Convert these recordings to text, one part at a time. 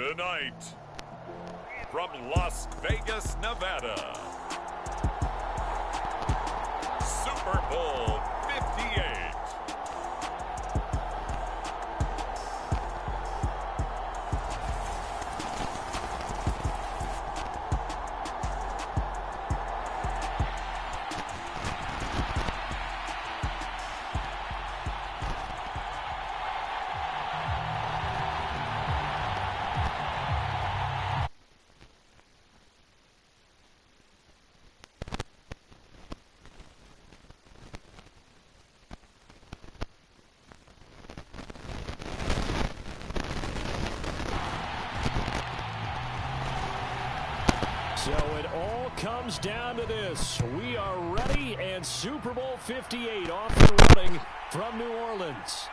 Tonight, from Las Vegas, Nevada, Super Bowl 58. So it all comes down to this. We are ready, and Super Bowl 58 off and running from New Orleans.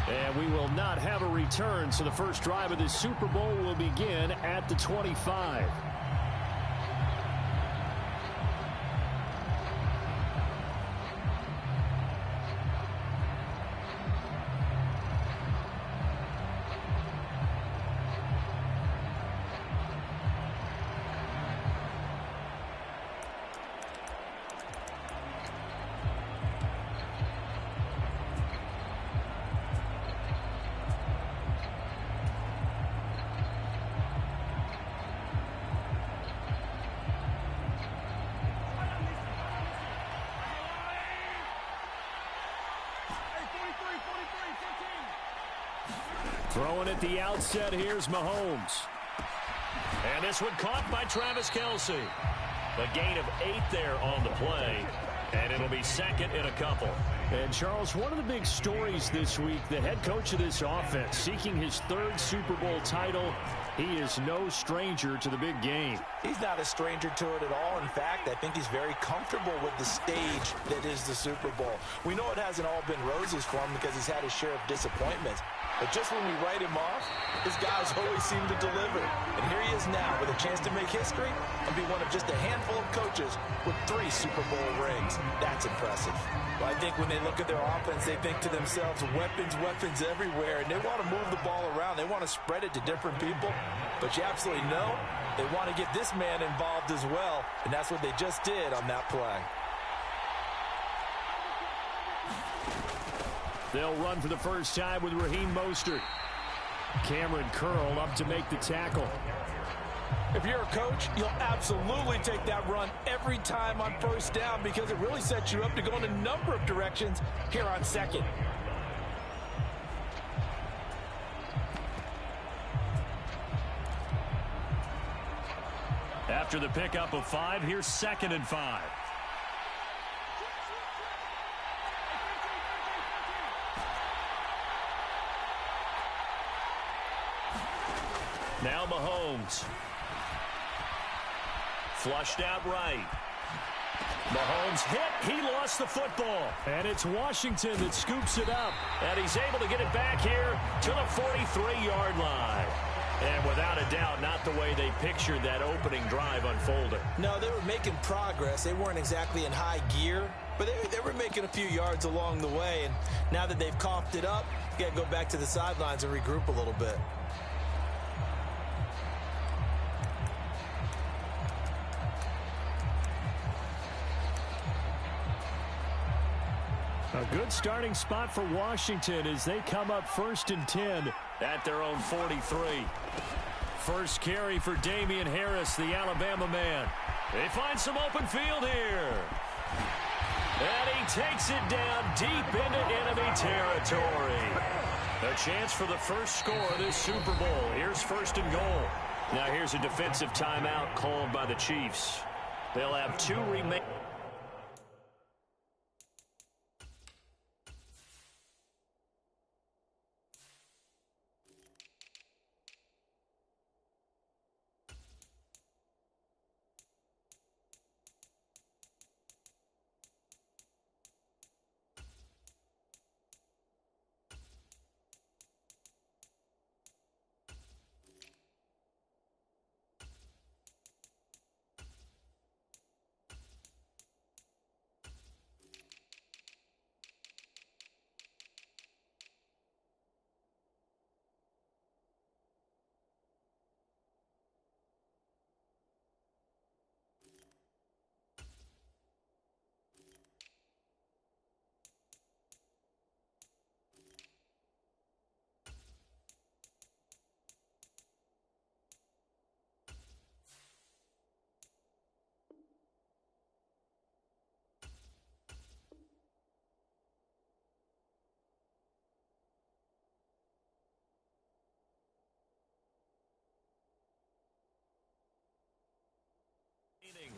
And we will not have a return, so the first drive of this Super Bowl will begin at the 25. Throwing at the outset, here's Mahomes. And this one caught by Travis Kelce. A gain of 8 there on the play, and it'll be second in a couple. And, Charles, one of the big stories this week, the head coach of this offense seeking his 3rd Super Bowl title. He is no stranger to the big game. He's not a stranger to it at all. In fact, I think he's very comfortable with the stage that is the Super Bowl. We know it hasn't all been roses for him because he's had his share of disappointments. But just when we write him off, his guys always seem to deliver. And here he is now with a chance to make history and be one of just a handful of coaches with 3 Super Bowl rings. That's impressive. Well, I think when they look at their offense, they think to themselves, weapons, weapons everywhere. And they want to move the ball around. They want to spread it to different people. But you absolutely know they want to get this man involved as well. And that's what they just did on that play. They'll run for the first time with Raheem Mostert. Cameron Curl up to make the tackle. If you're a coach, you'll absolutely take that run every time on first down because it really sets you up to go in a number of directions here on second. After the pickup of 5, here's 2nd and 5. Now Mahomes. Flushed out right. Mahomes hit. He lost the football. And it's Washington that scoops it up. And he's able to get it back here to the 43-yard line. And without a doubt, not the way they pictured that opening drive unfolding. No, they were making progress. They weren't exactly in high gear, but they were making a few yards along the way. And now that they've coughed it up, you got to go back to the sidelines and regroup a little bit. A good starting spot for Washington as they come up 1st and 10 at their own 43. First carry for Damian Harris, the Alabama man. They find some open field here. And he takes it down deep into enemy territory. A chance for the first score of this Super Bowl. Here's 1st and goal. Now here's a defensive timeout called by the Chiefs. They'll have 2 remaining.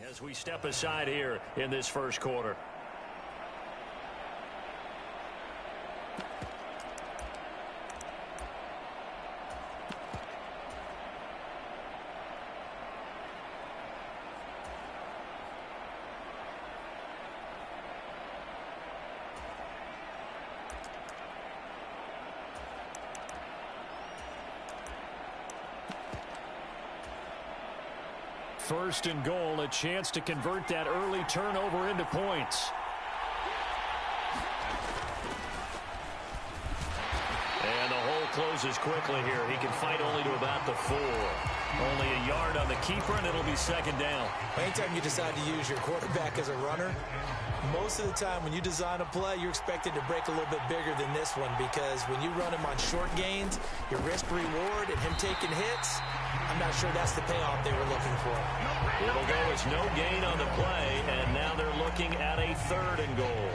as we step aside here in this first quarter. First and goal, a chance to convert that early turnover into points. And the hole closes quickly here. He can fight only to about the 4. Only a yard on the keeper, and it'll be second down. Anytime you decide to use your quarterback as a runner, most of the time when you design a play, you're expected to break a little bit bigger than this one, because when you run him on short gains, your risk-reward and him taking hits, I'm not sure that's the payoff they were looking for. It'll go as no gain on the play, and now they're looking at a 3rd and goal.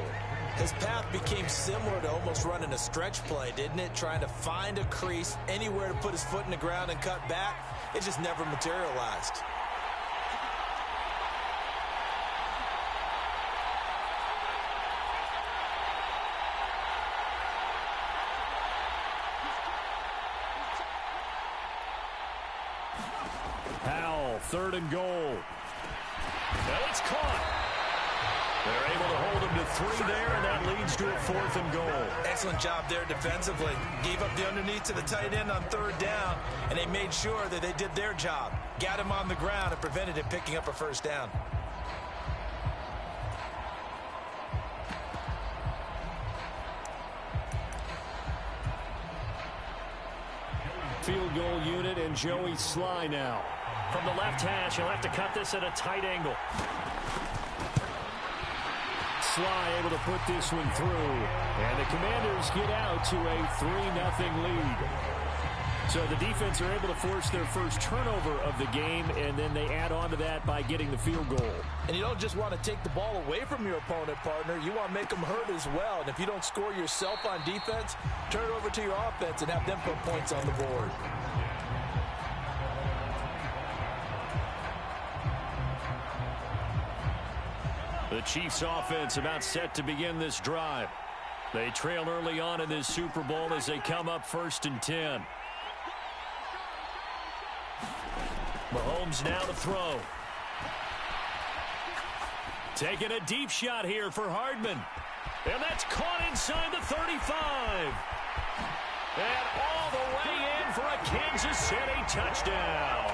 His path became similar to almost running a stretch play, didn't it? Trying to find a crease, anywhere to put his foot in the ground and cut back. It just never materialized. Powell, 3rd and goal. Now it's caught. They're able to hold him to 3 there, and that leads to a 4th and goal. Excellent job there defensively. Gave up the underneath to the tight end on 3rd down, and they made sure that they did their job. Got him on the ground and prevented him picking up a 1st down. Field goal unit and Joey Sly now. From the left hash, he'll have to cut this at a tight angle. Sly able to put this one through. And the Commanders get out to a 3-0 lead. So the defense are able to force their first turnover of the game, and then they add on to that by getting the field goal. And you don't just want to take the ball away from your opponent, partner. You want to make them hurt as well. And if you don't score yourself on defense, turn it over to your offense and have them put points on the board. The Chiefs offense about set to begin this drive. They trail early on in this Super Bowl as they come up 1st and 10. Mahomes now to throw. Taking a deep shot here for Hardman. And that's caught inside the 35. And all the way in for a Kansas City touchdown.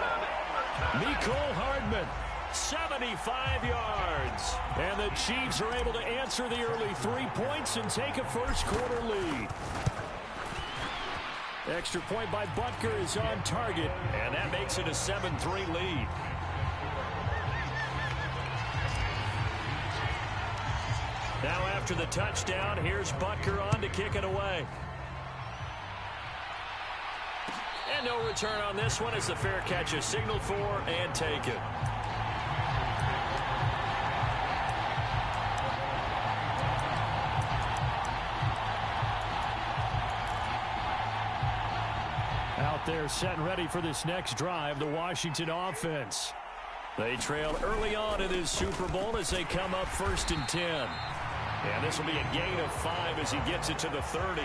Mecole Hardman, 75 yards. And the Chiefs are able to answer the early 3 points and take a first quarter lead. Extra point by Butker is on target, and that makes it a 7-3 lead. Now after the touchdown, here's Butker on to kick it away. And no return on this one as the fair catch is signaled for and taken. Out there set and ready for this next drive, the Washington offense. They trail early on in this Super Bowl as they come up 1st and 10. And this will be a gain of 5 as he gets it to the 30.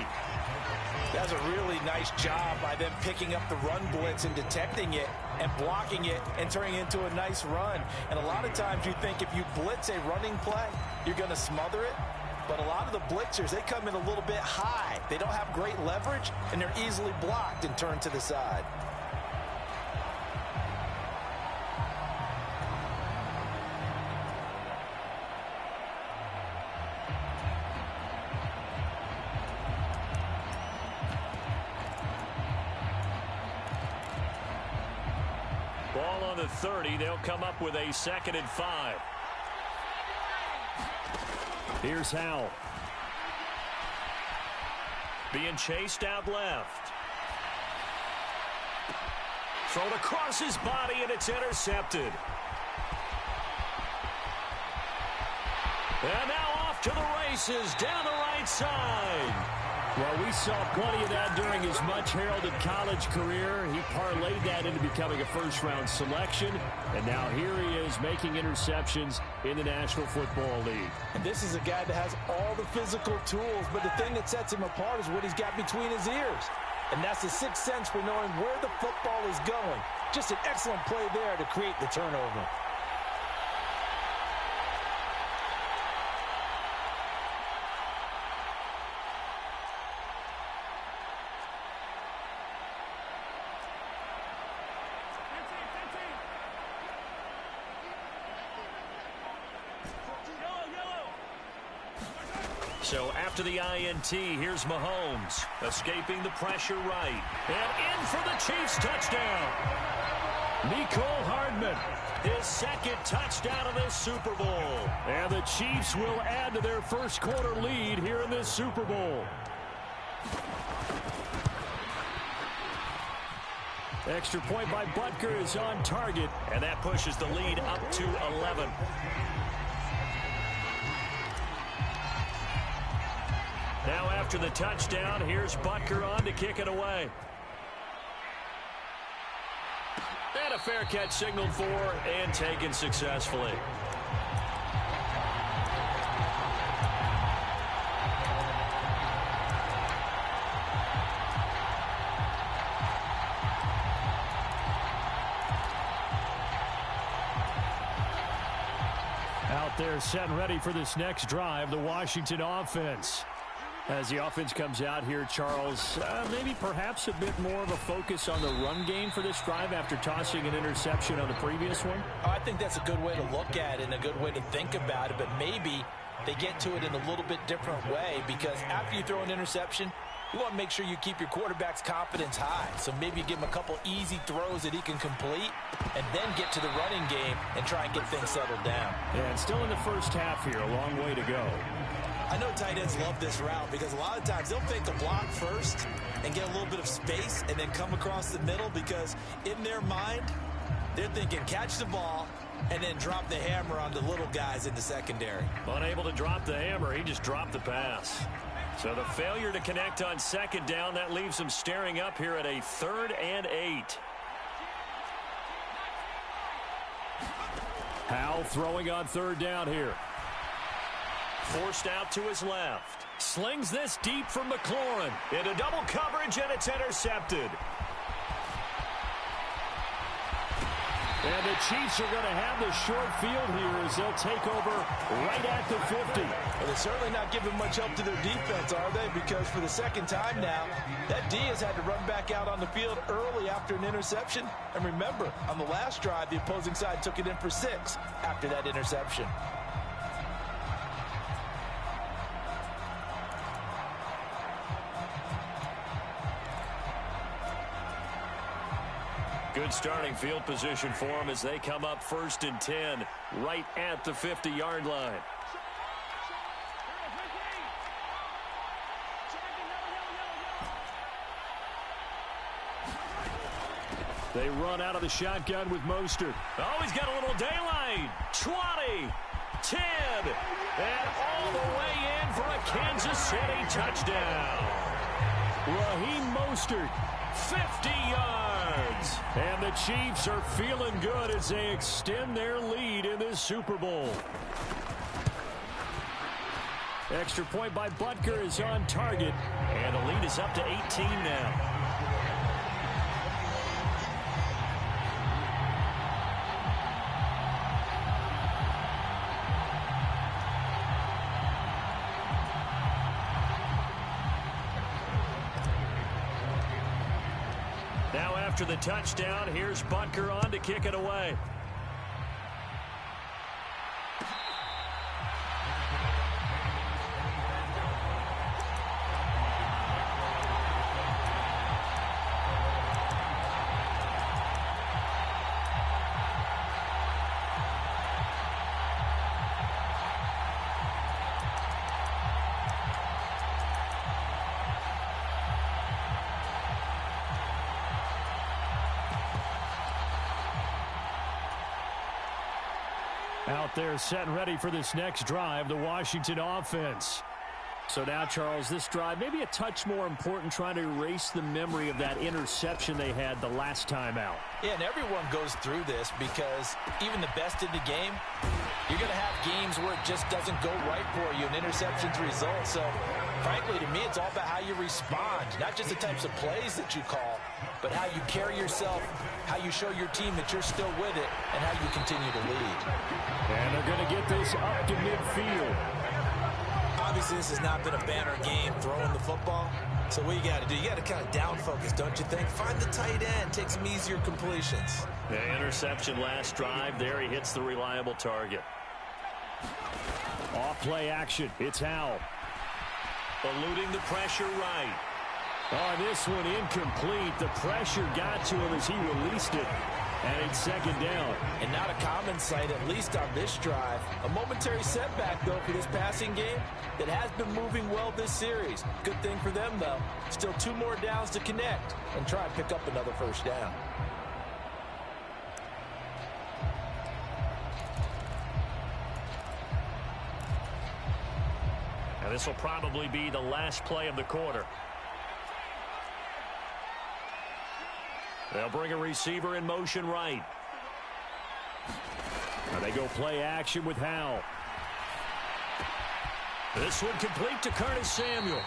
That's a really nice job by them picking up the run blitz and detecting it and blocking it and turning it into a nice run. And a lot of times you think if you blitz a running play, you're going to smother it. But a lot of the blitzers, they come in a little bit high. They don't have great leverage, and they're easily blocked and turned to the side. Ball on the 30. They'll come up with a 2nd and 5. Here's Howell. Being chased out left. Thrown across his body, and it's intercepted. And now off to the races down the right side. Well, we saw plenty of that during his much-heralded college career. He parlayed that into becoming a first-round selection, and now here he is making interceptions in the National Football League. And this is a guy that has all the physical tools, but the thing that sets him apart is what he's got between his ears. And that's the sixth sense for knowing where the football is going. Just an excellent play there to create the turnover. So after the INT, here's Mahomes, escaping the pressure right. And in for the Chiefs touchdown. Mecole Hardman, his second touchdown of this Super Bowl. And the Chiefs will add to their first quarter lead here in this Super Bowl. Extra point by Butker is on target, and that pushes the lead up to 11. Now after the touchdown, here's Butker on to kick it away. And a fair catch signaled for and taken successfully. Out there set and ready for this next drive, the Washington offense. As the offense comes out here, Charles, maybe perhaps a bit more of a focus on the run game for this drive after tossing an interception on the previous one? I think that's a good way to look at it and a good way to think about it, but maybe they get to it in a little bit different way, because after you throw an interception, you want to make sure you keep your quarterback's confidence high. So maybe give him a couple easy throws that he can complete and then get to the running game and try and get things settled down. Yeah, and still in the first half here, a long way to go. I know tight ends love this route because a lot of times they'll fake a block first and get a little bit of space and then come across the middle, because in their mind, they're thinking catch the ball and then drop the hammer on the little guys in the secondary. Unable to drop the hammer, he just dropped the pass. So the failure to connect on second down, that leaves him staring up here at a 3rd and 8. Howell throwing on 3rd down here. Forced out to his left. Slings this deep from McLaurin. Into double coverage, and it's intercepted. And the Chiefs are going to have the short field here as they'll take over right at the 50. Well, they're certainly not giving much help to their defense, are they? Because for the second time now, that D has had to run back out on the field early after an interception. And remember, on the last drive, the opposing side took it in for 6 after that interception. Good starting field position for them as they come up 1st and 10 right at the 50-yard line. They run out of the shotgun with Mostert. Oh, he's got a little daylight. 20, 10, and all the way in for a Kansas City touchdown. Raheem Mostert, 50 yards. And the Chiefs are feeling good as they extend their lead in this Super Bowl. Extra point by Butker is on target, and the lead is up to 18 now. After the touchdown, here's Butker on to kick it away. Out there set and ready for this next drive, the Washington offense. So now, Charles, this drive maybe a touch more important, trying to erase the memory of that interception they had the last time out. Yeah, and everyone goes through this because even the best in the game, you're going to have games where it just doesn't go right for you, and interceptions result. So, frankly, to me, it's all about how you respond, not just the types of plays that you call, but how you carry yourself, how you show your team that you're still with it, and how you continue to lead. And they're going to get this up to midfield. Obviously, this has not been a banner game throwing the football. So what you got to do, you got to kind of down focus, don't you think? Find the tight end, take some easier completions. The interception last drive. There he hits the reliable target. Off play action. It's Howell. Eluding the pressure right. Oh, this one incomplete. The pressure got to him as he released it. And it's second down. And not a common sight, at least on this drive. A momentary setback, though, for this passing game that has been moving well this series. Good thing for them, though. Still 2 more downs to connect and try and pick up another first down. And this will probably be the last play of the quarter. They'll bring a receiver in motion right. Now they go play action with Howell. This one complete to Curtis Samuel.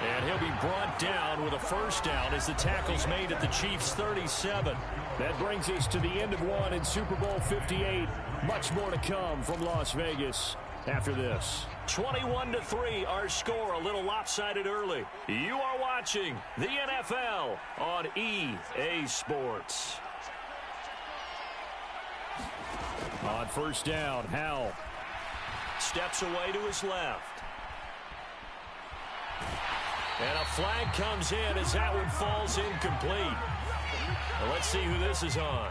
And he'll be brought down with a first down as the tackle's made at the Chiefs' 37. That brings us to the end of one in Super Bowl 58. Much more to come from Las Vegas after this. 21-3, our score, a little lopsided early. You are watching the NFL on EA Sports. On first down, Howell steps away to his left. And a flag comes in as that one falls incomplete. Well, let's see who this is on.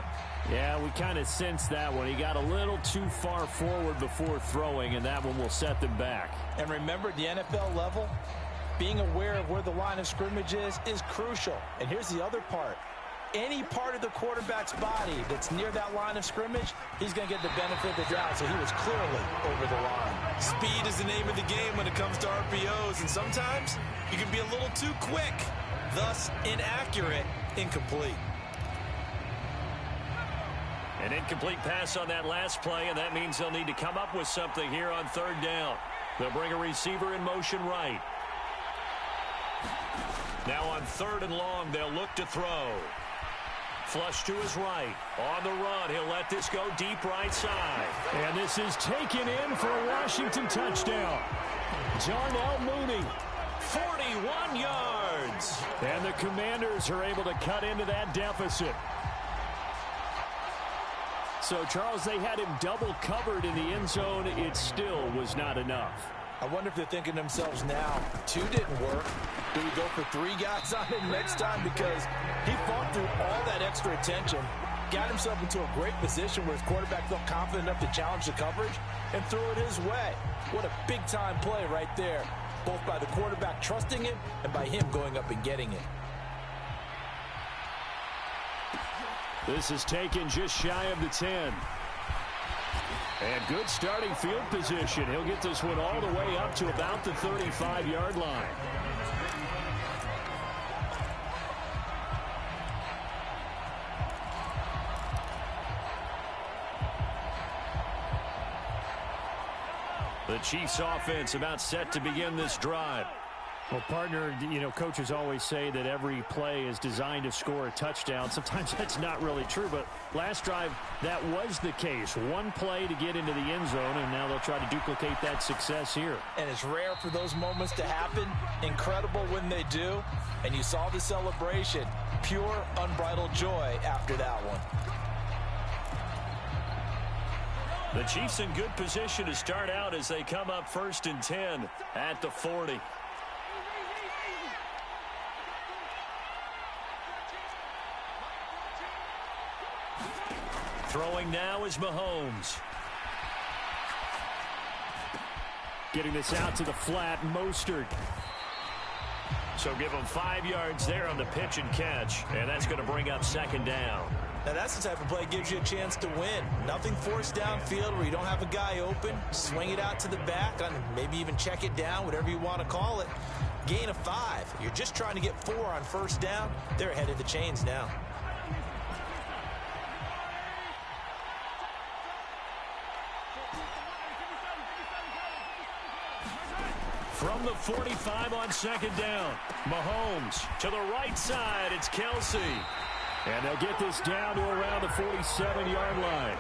Yeah, we kind of sensed that one. He got a little too far forward before throwing, and that one will set them back. And remember, at the NFL level, being aware of where the line of scrimmage is crucial. And here's the other part. Any part of the quarterback's body that's near that line of scrimmage, he's going to get the benefit of the doubt, so he was clearly over the line. Speed is the name of the game when it comes to RPOs, and sometimes you can be a little too quick, thus inaccurate, incomplete. An incomplete pass on that last play, and that means they'll need to come up with something here on third down. They'll bring a receiver in motion right. Now on third and long, they'll look to throw. Flush to his right. On the run, he'll let this go deep right side. And this is taken in for a Washington touchdown. Darnell Mooney, 41 yards. And the Commanders are able to cut into that deficit. So, Charles, they had him double covered in the end zone. It still was not enough. I wonder if they're thinking to themselves now, 2 didn't work. Do we go for 3 guys on him next time? Because he fought through all that extra attention, got himself into a great position where his quarterback felt confident enough to challenge the coverage and threw it his way. What a big-time play right there, both by the quarterback trusting him and by him going up and getting it. This is taken just shy of the 10. And good starting field position. He'll get this one all the way up to about the 35-yard line. The Chiefs offense about set to begin this drive. Well, partner, you know, coaches always say that every play is designed to score a touchdown. Sometimes that's not really true, but last drive, that was the case. One play to get into the end zone, and now they'll try to duplicate that success here. And it's rare for those moments to happen. Incredible when they do. And you saw the celebration. Pure, unbridled joy after that one. The Chiefs in good position to start out as they come up 1st and 10 at the 40. Throwing now is Mahomes. Getting this out to the flat, Mostert. So give him 5 yards there on the pitch and catch, and that's going to bring up 2nd down. Now, that's the type of play that gives you a chance to win. Nothing forced downfield where you don't have a guy open. Swing it out to the back, on maybe even check it down, whatever you want to call it. Gain of 5. You're just trying to get 4 on first down. They're ahead of the chains now. From the 45 on second down, Mahomes to the right side. It's Kelsey. And they'll get this down to around the 47-yard line.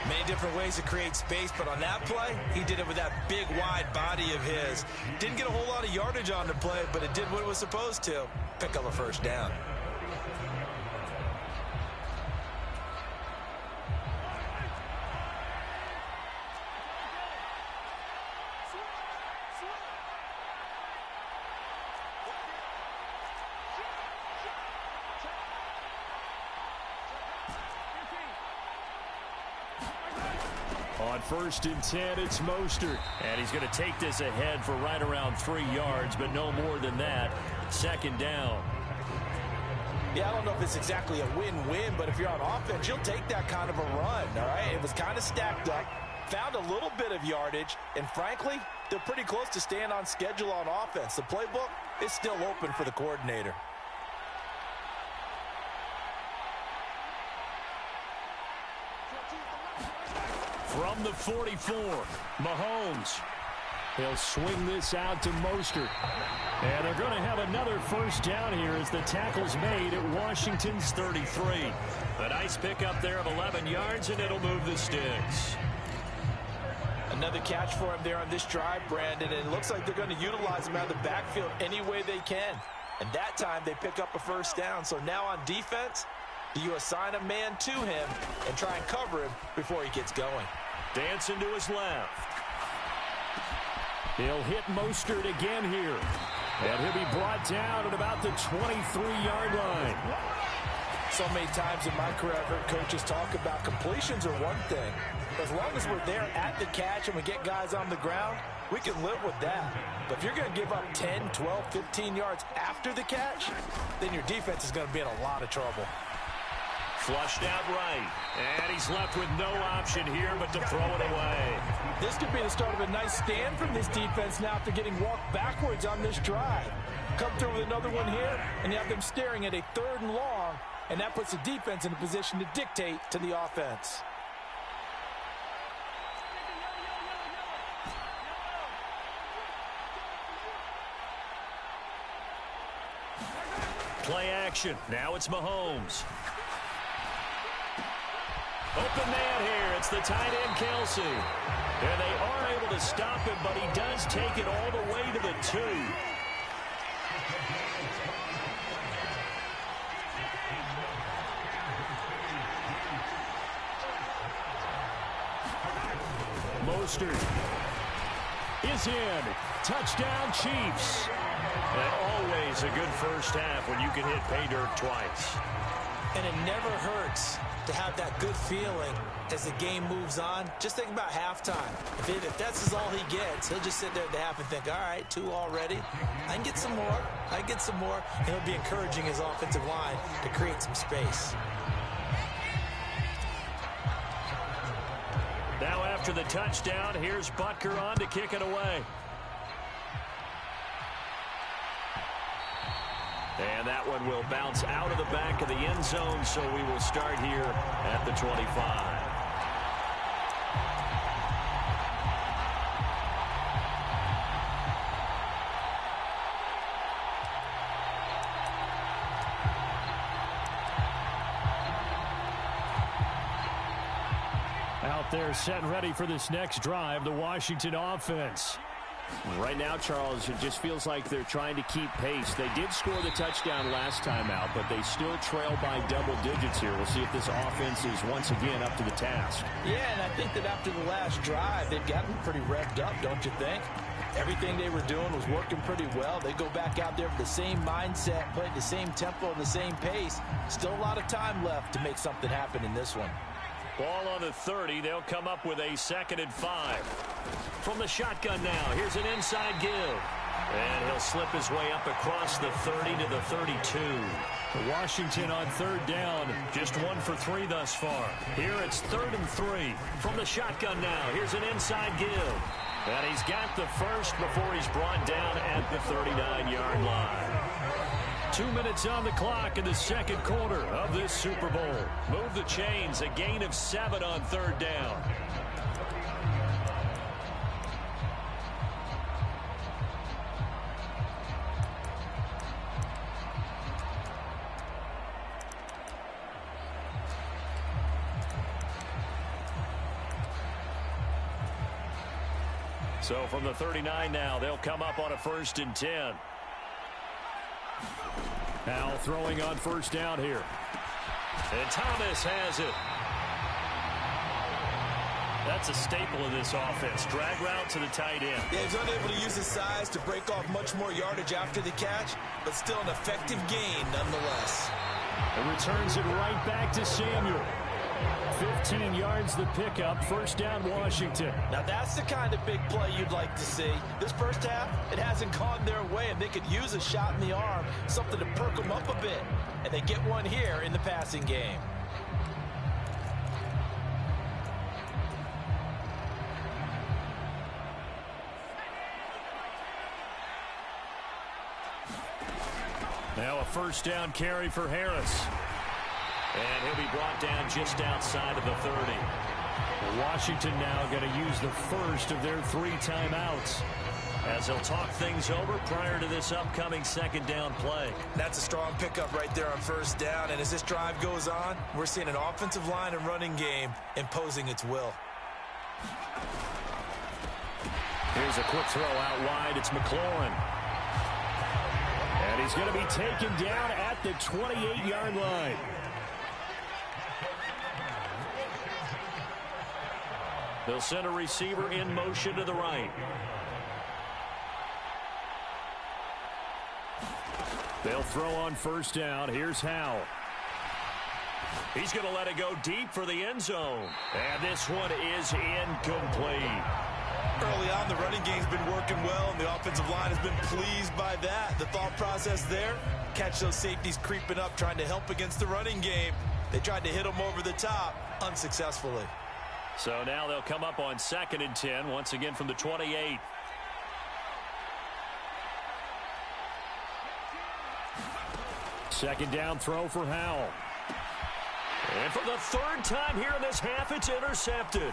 Many different ways to create space, but on that play, he did it with that big, wide body of his. Didn't get a whole lot of yardage on the play, but it did what it was supposed to. Pick up a first down. On first and 10, it's Mostert. And he's going to take this ahead for right around 3 yards, but no more than that. Second down. Yeah, I don't know if it's exactly a win-win, but if you're on offense, you'll take that kind of a run, all right? It was kind of stacked up, found a little bit of yardage, and frankly, they're pretty close to staying on schedule on offense. The playbook is still open for the coordinator. From the 44, Mahomes. He'll swing this out to Mostert. And they're going to have another first down here as the tackle's made at Washington's 33. A nice pickup there of 11 yards, and it'll move the sticks. Another catch for him there on this drive, Brandon, and it looks like they're going to utilize him out of the backfield any way they can. And that time they pick up a first down. So now on defense, do you assign a man to him and try and cover him before he gets going? Dancing to his left. He'll hit Mostert again here. And he'll be brought down at about the 23-yard line. So many times in my career, I've heard coaches talk about completions are one thing. As long as we're there at the catch and we get guys on the ground, we can live with that. But if you're going to give up 10, 12, 15 yards after the catch, then your defense is going to be in a lot of trouble. Flushed out right. And he's left with no option here but to throw it away. This could be the start of a nice stand from this defense now after getting walked backwards on this drive. Come through with another one here, and you have them staring at a 3rd and long, and that puts the defense in a position to dictate to the offense. Play action. Now it's Mahomes. Open man here. It's the tight end, Kelsey. And they are able to stop him, but he does take it all the way to the 2. Mostert is in. Touchdown, Chiefs. And always a good first half when you can hit pay dirt twice. And it never hurts to have that good feeling as the game moves on. Just think about halftime. If that's all he gets, he'll just sit there at the half and think, all right, 2 already. I can get some more. I can get some more. And he'll be encouraging his offensive line to create some space. Now after the touchdown, here's Butker on to kick it away. And that one will bounce out of the back of the end zone, so we will start here at the 25. Out there set and ready for this next drive, the Washington offense. Right now, Charles, it just feels like they're trying to keep pace. They did score the touchdown last time out, but they still trail by double digits here. We'll see if this offense is once again up to the task. Yeah, and I think that after the last drive, they've gotten pretty revved up, don't you think? Everything they were doing was working pretty well. They go back out there with the same mindset, play the same tempo, and the same pace. Still a lot of time left to make something happen in this one. Ball on the 30. They'll come up with a 2nd and 5. From the shotgun now, here's an inside give. And he'll slip his way up across the 30 to the 32. Washington on third down. Just 1 for 3 thus far. Here it's 3rd and 3. From the shotgun now. Here's an inside give. And he's got the first before he's brought down at the 39-yard line. 2 minutes on the clock in the second quarter of this Super Bowl. Move the chains. A gain of 7 on third down. So from the 39 now, they'll come up on a 1st and 10. Now throwing on first down here. And Thomas has it. That's a staple of this offense. Drag route to the tight end. Yeah, he's unable to use his size to break off much more yardage after the catch, but still an effective gain nonetheless. And returns it right back to Samuel. 15 yards the pickup. First down, Washington. Now that's the kind of big play you'd like to see. This first half, it hasn't gone their way, and they could use a shot in the arm, something to perk them up a bit. And they get one here in the passing game. Now a first down carry for Harris. And he'll be brought down just outside of the 30. Washington now going to use the first of their 3 timeouts as they'll talk things over prior to this upcoming second down play. That's a strong pickup right there on first down. And as this drive goes on, we're seeing an offensive line and running game imposing its will. Here's a quick throw out wide. It's McLaurin. And he's going to be taken down at the 28-yard line. They'll send a receiver in motion to the right. They'll throw on first down. Here's Howe. He's going to let it go deep for the end zone. And this one is incomplete. Early on, the running game's been working well, and the offensive line has been pleased by that. The thought process there, catch those safeties creeping up, trying to help against the running game. They tried to hit them over the top, unsuccessfully. So now they'll come up on 2nd and 10, once again from the 28. Second down throw for Howell. And for the 3rd time here in this half, it's intercepted.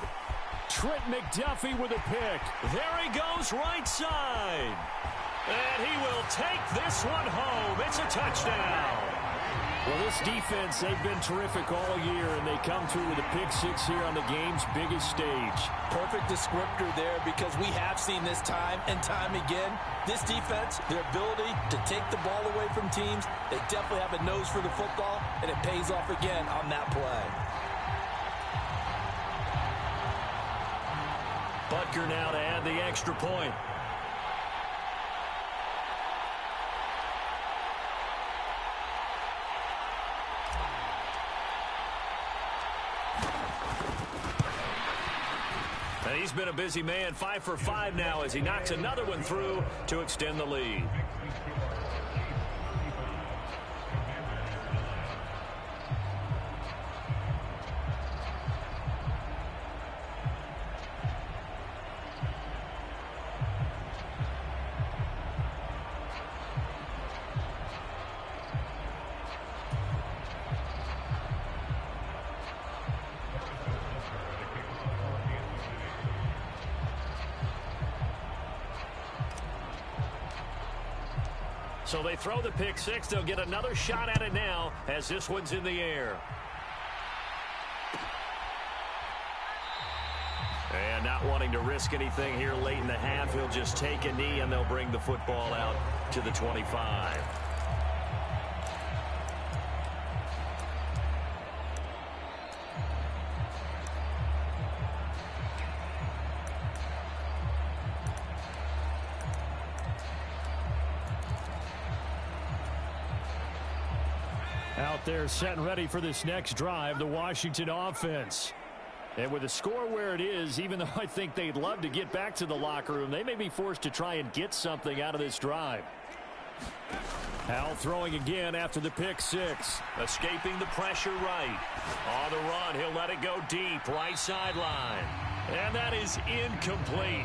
Trent McDuffie with a pick. There he goes, right side. And he will take this one home. It's a touchdown. Well, this defense, they've been terrific all year, and they come through with a pick-6 here on the game's biggest stage. Perfect descriptor there, because we have seen this time and time again. This defense, their ability to take the ball away from teams, they definitely have a nose for the football, and it pays off again on that play. Butker now to add the extra point. And he's been a busy man, 5 for 5 now as he knocks another one through to extend the lead. So they throw the pick-6. They'll get another shot at it now as this one's in the air. And not wanting to risk anything here late in the half, he'll just take a knee and they'll bring the football out to the 25. Out there set and ready for this next drive, the Washington offense. And with the score where it is, even though I think they'd love to get back to the locker room, they may be forced to try and get something out of this drive. Howell throwing again after the pick six. Escaping the pressure right. On the run, he'll let it go deep, right sideline. And that is incomplete.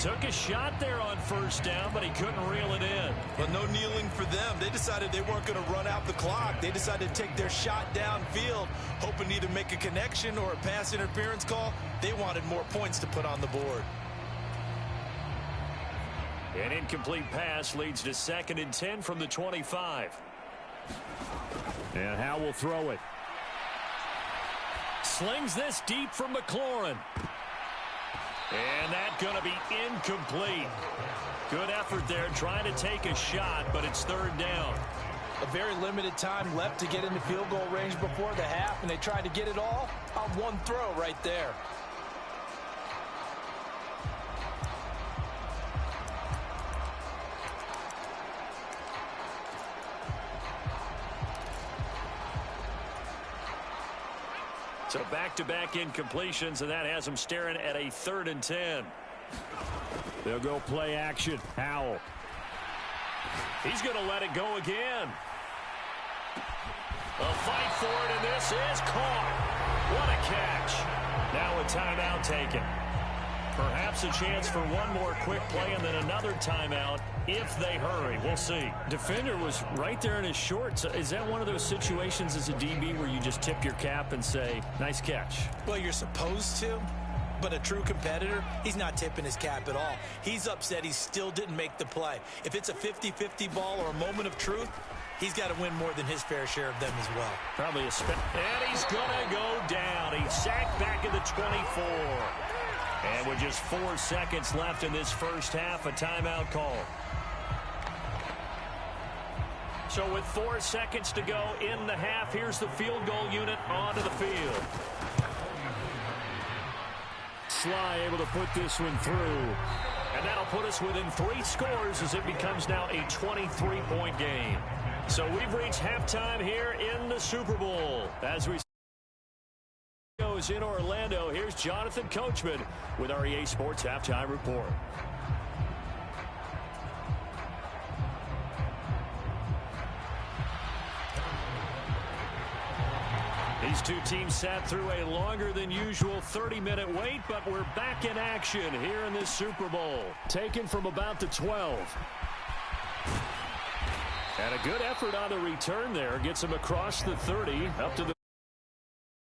Took a shot there on first down, but he couldn't reel it in. But no kneeling for them. They decided they weren't going to run out the clock. They decided to take their shot downfield, hoping to either make a connection or a pass interference call. They wanted more points to put on the board. An incomplete pass leads to 2nd and 10 from the 25. And Howell will throw it. Slings this deep from McLaurin. And that's going to be incomplete. Good effort there trying to take a shot, but it's 3rd down. A very limited time left to get into field goal range before the half, and they tried to get it all on one throw right there. So back-to-back incompletions, and that has them staring at a 3rd and 10. They'll go play action. Howell. He's going to let it go again. A fight for it, and this is caught. What a catch. Now a timeout taken. Perhaps a chance for one more quick play and then another timeout if they hurry. We'll see. Defender was right there in his shorts. Is that one of those situations as a DB where you just tip your cap and say, nice catch? Well, you're supposed to, but a true competitor, he's not tipping his cap at all. He's upset he still didn't make the play. If it's a 50-50 ball or a moment of truth, he's got to win more than his fair share of them as well. Probably a and he's going to go down. He's sacked back at the 24. And with just 4 seconds left in this first half, a timeout call. So with 4 seconds to go in the half, here's the field goal unit onto the field. Sly able to put this one through. And that'll put us within 3 scores as it becomes now a 23-point game. So we've reached halftime here in the Super Bowl. As we goes in Orlando, here's Jonathan Coachman with our EA Sports Halftime Report. These two teams sat through a longer than usual 30-minute wait, but we're back in action here in this Super Bowl. Taken from about the 12. And a good effort on the return there. Gets him across the 30 up to the